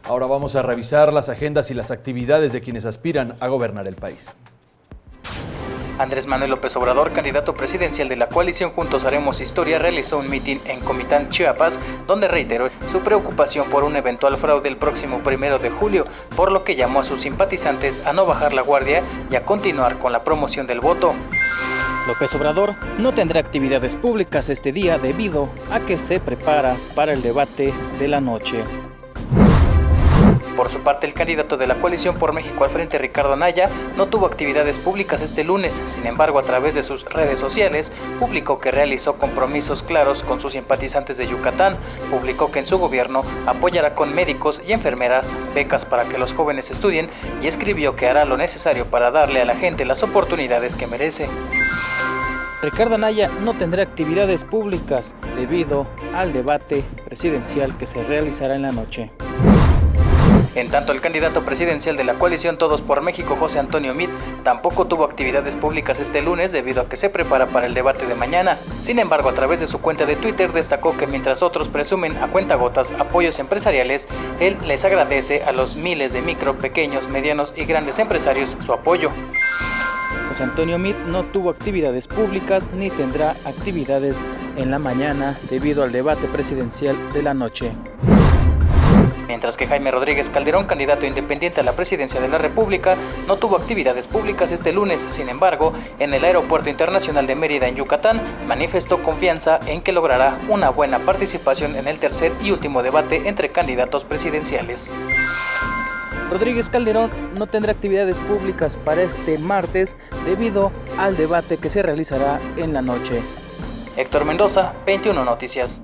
Ahora vamos a revisar las agendas y las actividades de quienes aspiran a gobernar el país. Andrés Manuel López Obrador, candidato presidencial de la coalición Juntos Haremos Historia, realizó un mitin en Comitán, Chiapas, donde reiteró su preocupación por un eventual fraude el próximo 1 de julio, por lo que llamó a sus simpatizantes a no bajar la guardia y a continuar con la promoción del voto. López Obrador no tendrá actividades públicas este día debido a que se prepara para el debate de la noche. Por su parte, el candidato de la Coalición por México al Frente, Ricardo Anaya, no tuvo actividades públicas este lunes. Sin embargo, a través de sus redes sociales, publicó que realizó compromisos claros con sus simpatizantes de Yucatán. Publicó que en su gobierno apoyará con médicos y enfermeras, becas para que los jóvenes estudien, y escribió que hará lo necesario para darle a la gente las oportunidades que merece. Ricardo Anaya no tendrá actividades públicas debido al debate presidencial que se realizará en la noche. En tanto, el candidato presidencial de la coalición Todos por México, José Antonio Meade, tampoco tuvo actividades públicas este lunes debido a que se prepara para el debate de mañana. Sin embargo, a través de su cuenta de Twitter destacó que mientras otros presumen a cuentagotas apoyos empresariales, él les agradece a los miles de micro, pequeños, medianos y grandes empresarios su apoyo. José Antonio Meade no tuvo actividades públicas ni tendrá actividades en la mañana debido al debate presidencial de la noche. Mientras que Jaime Rodríguez Calderón, candidato independiente a la presidencia de la República, no tuvo actividades públicas este lunes. Sin embargo, en el Aeropuerto Internacional de Mérida, en Yucatán, manifestó confianza en que logrará una buena participación en el tercer y último debate entre candidatos presidenciales. Rodríguez Calderón no tendrá actividades públicas para este martes debido al debate que se realizará en la noche. Héctor Mendoza, 21 Noticias.